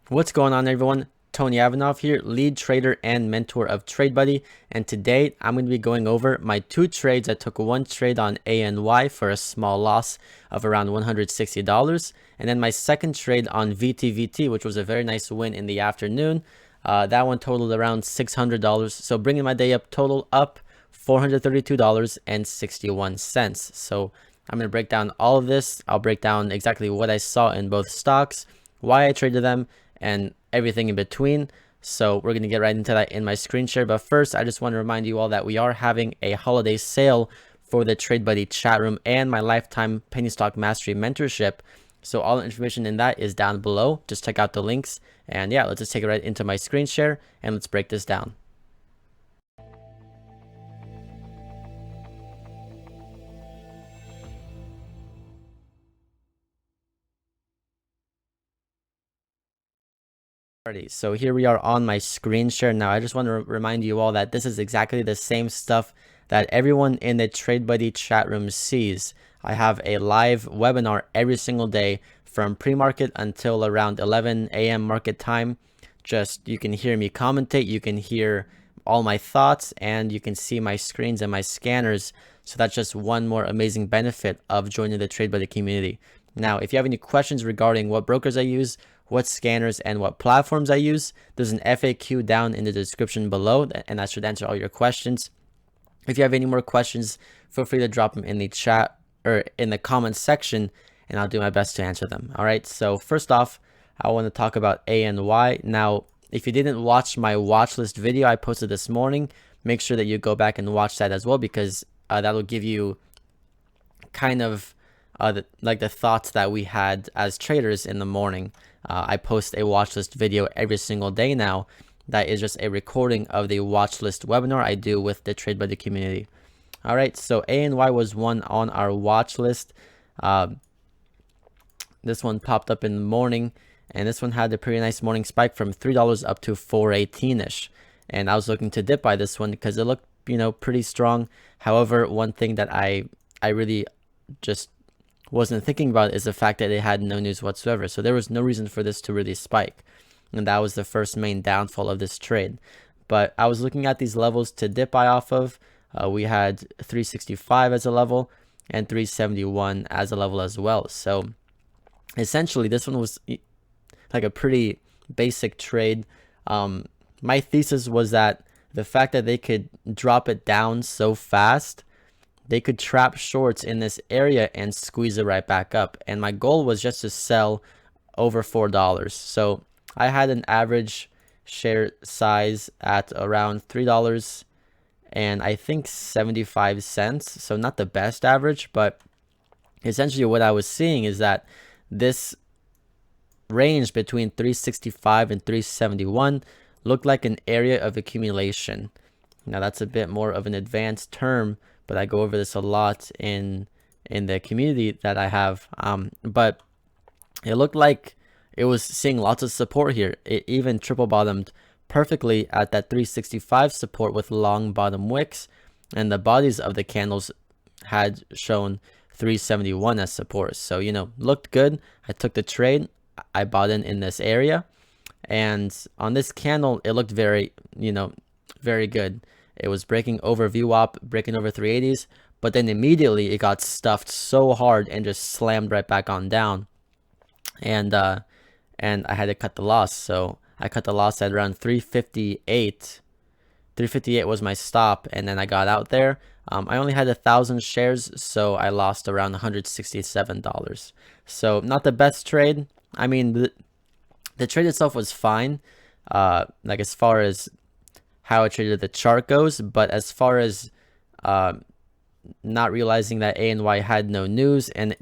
What's going on, everyone? Tony Ivanov here, lead trader and mentor of TradeBuddy, and today I'm going to be going over my two trades. I took one trade on ANY for a small loss of around $160, and then my second trade on VTVT, which was a very nice win in the afternoon. That one totaled around $600, so bringing my day up total up $432.61. So I'm going to break down all of this. I'll break down exactly what I saw in both stocks, why I traded them, and everything in between. So we're going to get right into that in my screen share. But first, I just want to remind you all that we are having a holiday sale for the TradeBuddy chat room and my lifetime penny stock mastery mentorship. So all the information in that is down below. Just check out the links. And yeah, let's just take it right into my screen share and let's break this down. Alrighty, so here we are on my screen share. Now, I just want to remind you all that this is exactly the same stuff that everyone in the TradeBuddy chat room sees. I have a live webinar every single day from pre-market until around 11 a.m. market time. Just, you can hear me commentate, you can hear all my thoughts, and you can see my screens and my scanners. So that's just one more amazing benefit of joining the TradeBuddy community. Now, if you have any questions regarding what brokers I use, what scanners and what platforms I use, there's an FAQ down in the description below, and that should answer all your questions. If you have any more questions, feel free to drop them in the chat or in the comments section, and I'll do my best to answer them. All right, so first off, I want to talk about ANY. Now, if you didn't watch my watch list video I posted this morning, make sure that you go back and watch that as well, because that will give you kind of the thoughts that we had as traders in the morning. I post a watch list video every single day now. That is just a recording of the watch list webinar I do with the TradeBuddy community. All right, so ANY was one on our watch list. This one popped up in the morning, and this one had a pretty nice morning spike from $3 up to $4.18-ish. And I was looking to dip by this one because it looked, pretty strong. However, one thing that I really just wasn't thinking about is the fact that it had no news whatsoever. So there was no reason for this to really spike. And that was the first main downfall of this trade. But I was looking at these levels to dip buy off of. We had 365 as a level and 371 as a level as well. So essentially, this one was like a pretty basic trade. My thesis was that the fact that they could drop it down so fast, they could trap shorts in this area and squeeze it right back up. And my goal was just to sell over $4. So I had an average share size at around $3 and I think 75 cents. So not the best average, but essentially what I was seeing is that this range between 365 and 371 looked like an area of accumulation. Now that's a bit more of an advanced term, but I go over this a lot in the community that I have. But it looked like it was seeing lots of support here. It even triple bottomed perfectly at that 365 support with long bottom wicks, and the bodies of the candles had shown 371 as support. So, looked good. I took the trade. I bought in this area, and on this candle, it looked very, very good. It was breaking over VWAP, breaking over 380s, but then immediately it got stuffed so hard and just slammed right back on down. And I had to cut the loss. So I cut the loss at around 358. 358 was my stop, and then I got out there. I only had 1,000 shares, so I lost around $167. So not the best trade. I mean, the trade itself was fine, like as far as how I traded the chart goes, but as far as not realizing that ANY had no news and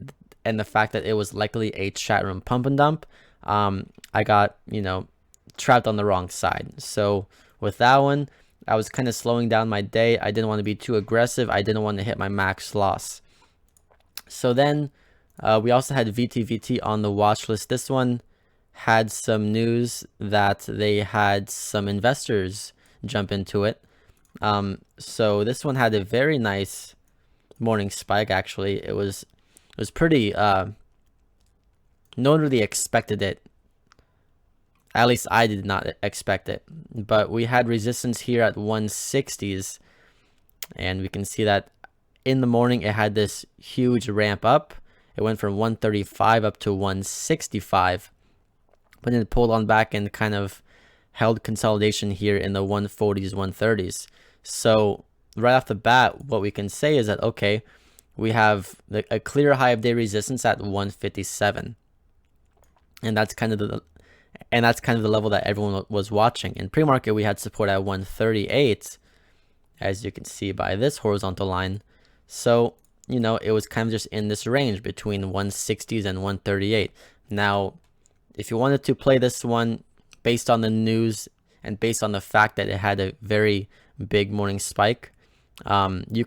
the fact that it was likely a chat room pump and dump, I got, trapped on the wrong side. So with that one, I was kind of slowing down my day. I didn't want to be too aggressive. I didn't want to hit my max loss. So then we also had VTVT on the watch list. This one had some news that they had some investors jump into it. So this one had a very nice morning spike. Actually, it was pretty no one really expected it At least I did not expect it. But we had resistance here at 160s, and we can see that in the morning it had this huge ramp up. It went from 135 up to 165, but then it pulled on back and kind of held consolidation here in the 140s, 130s. So right off the bat, what we can say is that, okay, we have a clear high of day resistance at 157, and that's kind of the level that everyone was watching. In pre-market, we had support at 138, as you can see by this horizontal line. So, you know, it was kind of just in this range between 160s and 138. Now, if you wanted to play this one based on the news and based on the fact that it had a very big morning spike, all you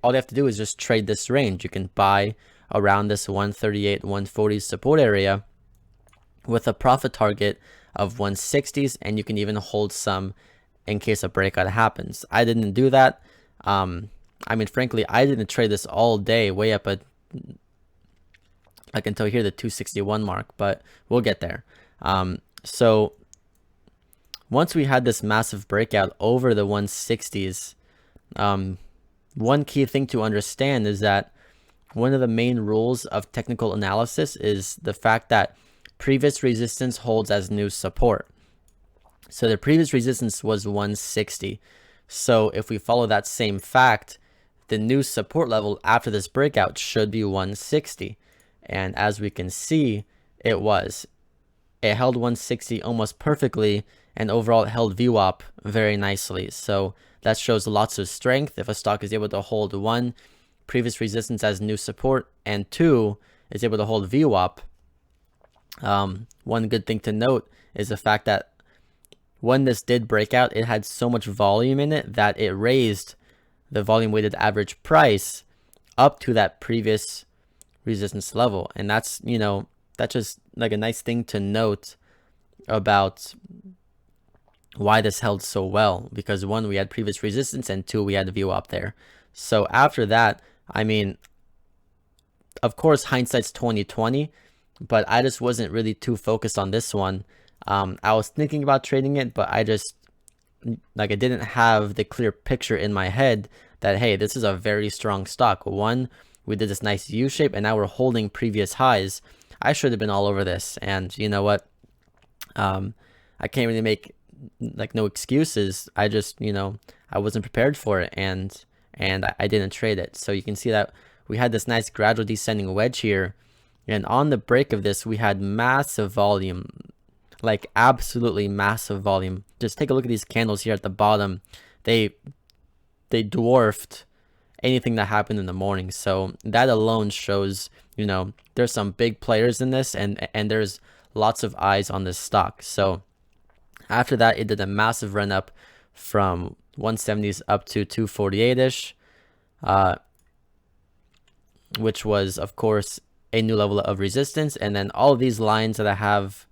have to do is just trade this range. You can buy around this 138, 140 support area with a profit target of 160s, and you can even hold some in case a breakout happens. I didn't do that. I mean, frankly, I didn't trade this all day, way up at like until here, the 261 mark, but we'll get there. So once we had this massive breakout over the 160s, one key thing to understand is that one of the main rules of technical analysis is the fact that previous resistance holds as new support. So the previous resistance was 160. So if we follow that same fact, the new support level after this breakout should be 160. And as we can see, it was. It held 160 almost perfectly, and overall it held VWAP very nicely. So that shows lots of strength if a stock is able to hold one, previous resistance as new support, and two, is able to hold VWAP. One good thing to note is the fact that when this did break out, it had so much volume in it that it raised the volume weighted average price up to that previous resistance level. And that's, you know, that's just like a nice thing to note about why this held so well, because one, we had previous resistance, and two, we had the VWAP there. So after that, I mean, of course, hindsight's 2020, but I just wasn't really too focused on this one. I was thinking about trading it, but I didn't have the clear picture in my head that, hey, this is a very strong stock. One, we did this nice U shape, and now we're holding previous highs. I should have been all over this, and you know what? I can't really make no excuses. I just, you know, I wasn't prepared for it, and I didn't trade it. So you can see that we had this nice gradual descending wedge here, and on the break of this, we had massive volume, like absolutely massive volume. Just take a look at these candles here at the bottom. They dwarfed anything that happened in the morning. So that alone shows, you know, there's some big players in this, and there's lots of eyes on this stock. So after that, it did a massive run up from 170s up to 248-ish, which was, of course, a new level of resistance. And then all of these lines that I have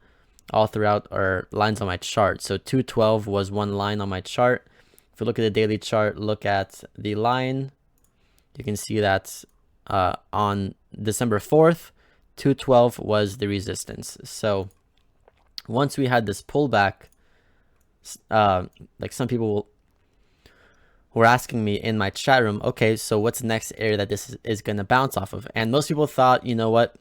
all throughout are lines on my chart. So 212 was one line on my chart. If you look at the daily chart, look at the line, you can see that on December 4th, 212 was the resistance. So once we had this pullback, like some people were asking me in my chat room, okay, so what's the next area that this is going to bounce off of? And most people thought, you know what,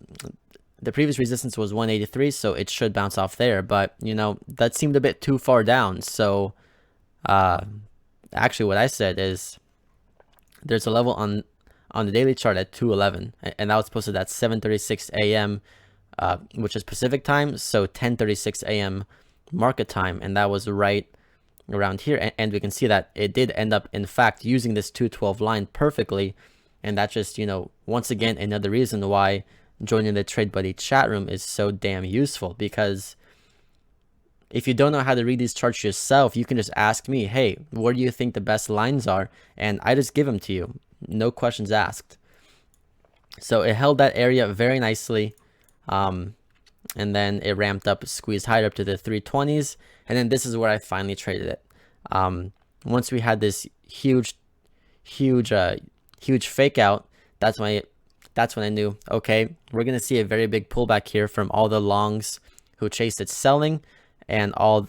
the previous resistance was 183, so it should bounce off there. But, you know, that seemed a bit too far down. So actually what I said is there's a level on the daily chart at 211, and that was posted at 7:36 a.m., which is Pacific time, so 10:36 a.m. market time, and that was right around here. And we can see that it did end up, in fact, using this 212 line perfectly. And that's just, you know, once again, another reason why joining the Trade Buddy chat room is so damn useful, because if you don't know how to read these charts yourself, you can just ask me, hey, where do you think the best lines are? And I just give them to you, no questions asked. So it held that area very nicely, and then it ramped up, squeezed higher up to the 320s, and then this is where I finally traded it. Once we had this huge fake out, that's when I knew, okay, we're gonna see a very big pullback here from all the longs who chased it selling, and all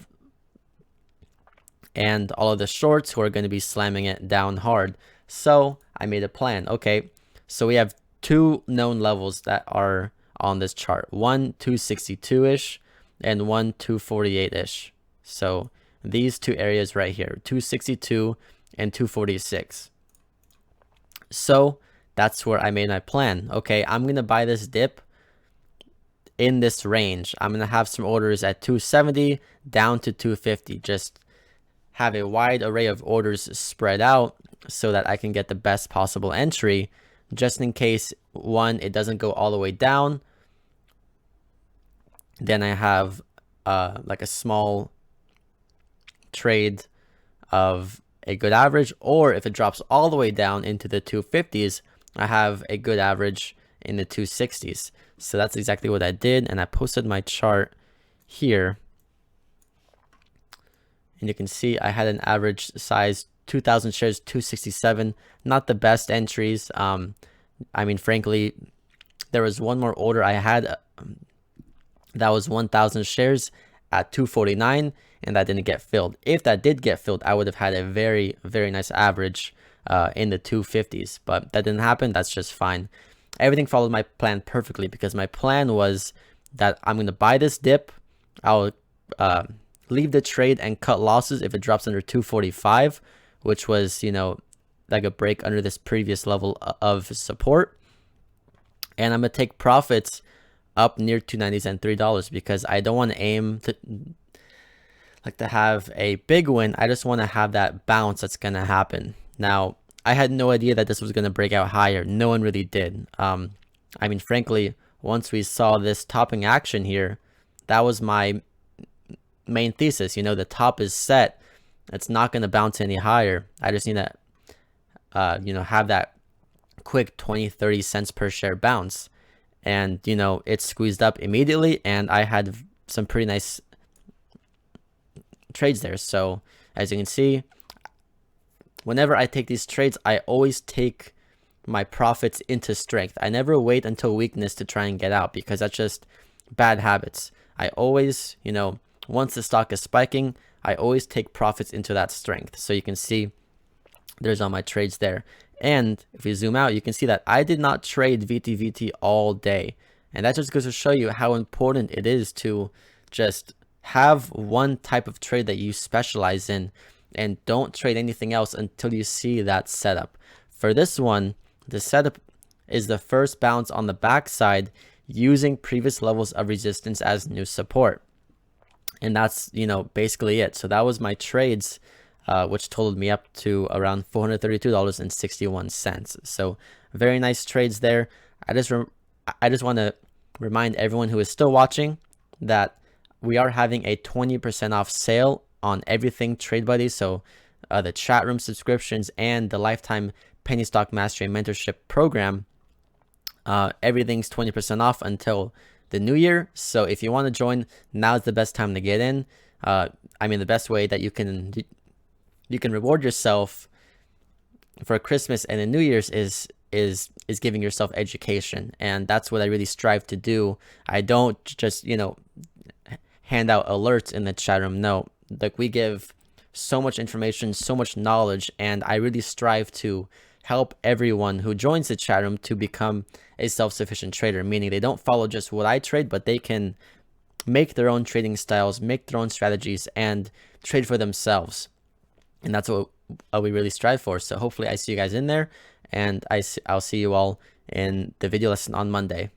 of the shorts who are going to be slamming it down hard. So I made a plan. Okay, so we have two known levels that are on this chart, one 262-ish and one 248-ish. So these two areas right here, 262 and 246. So that's where I made my plan. Okay, I'm going to buy this dip in this range. I'm going to have some orders at 270 down to 250. Just have a wide array of orders spread out so that I can get the best possible entry, just in case, one, it doesn't go all the way down. Then I have like a small trade of a good average, or if it drops all the way down into the 250s, I have a good average in the 260s. So that's exactly what I did, and I posted my chart here. And you can see I had an average size 2,000 shares, 267. Not the best entries. I mean, frankly, there was one more order I had that was 1,000 shares at 249, and that didn't get filled. If that did get filled, I would have had a very, very nice average in the 250s, but that didn't happen. That's just fine. Everything followed my plan perfectly, because my plan was that I'm going to buy this dip. I'll leave the trade and cut losses if it drops under 245, which was, you know, like a break under this previous level of support. And I'm going to take profits up near 290s and $3, because I don't want to aim to have a big win. I just want to have that bounce that's going to happen. Now, I had no idea that this was going to break out higher. No one really did. I mean, frankly, once we saw this topping action here, that was my main thesis. You know, the top is set. It's not going to bounce any higher. I just need to, you know, have that quick 20-30 cents per share bounce. And, you know, it squeezed up immediately, and I had some pretty nice trades there. So as you can see, whenever I take these trades, I always take my profits into strength. I never wait until weakness to try and get out, because that's just bad habits. I always, you know, once the stock is spiking, I always take profits into that strength. So you can see there's all my trades there. And if we zoom out, you can see that I did not trade VTVT all day. And that just goes to show you how important it is to just have one type of trade that you specialize in, and don't trade anything else until you see that setup. For this one, the setup is the first bounce on the backside using previous levels of resistance as new support. And that's, you know, basically it. So that was my trades, which totaled me up to around $432.61. So very nice trades there. I just want to remind everyone who is still watching that we are having a 20% off sale on everything TradeBuddy. So the chat room subscriptions and the lifetime penny stock mastery mentorship program, everything's 20% off until the new year. So if you want to join, now's the best time to get in. I mean, the best way that you can reward yourself for Christmas and the New Year's is giving yourself education, and that's what I really strive to do. I don't just, you know, hand out alerts in the chat room. No, like, we give so much information, so much knowledge, and I really strive to help everyone who joins the chat room to become a self-sufficient trader, meaning they don't follow just what I trade, but they can make their own trading styles, make their own strategies, and trade for themselves. And that's what we really strive for. So hopefully I see you guys in there, and I'll see you all in the video lesson on Monday.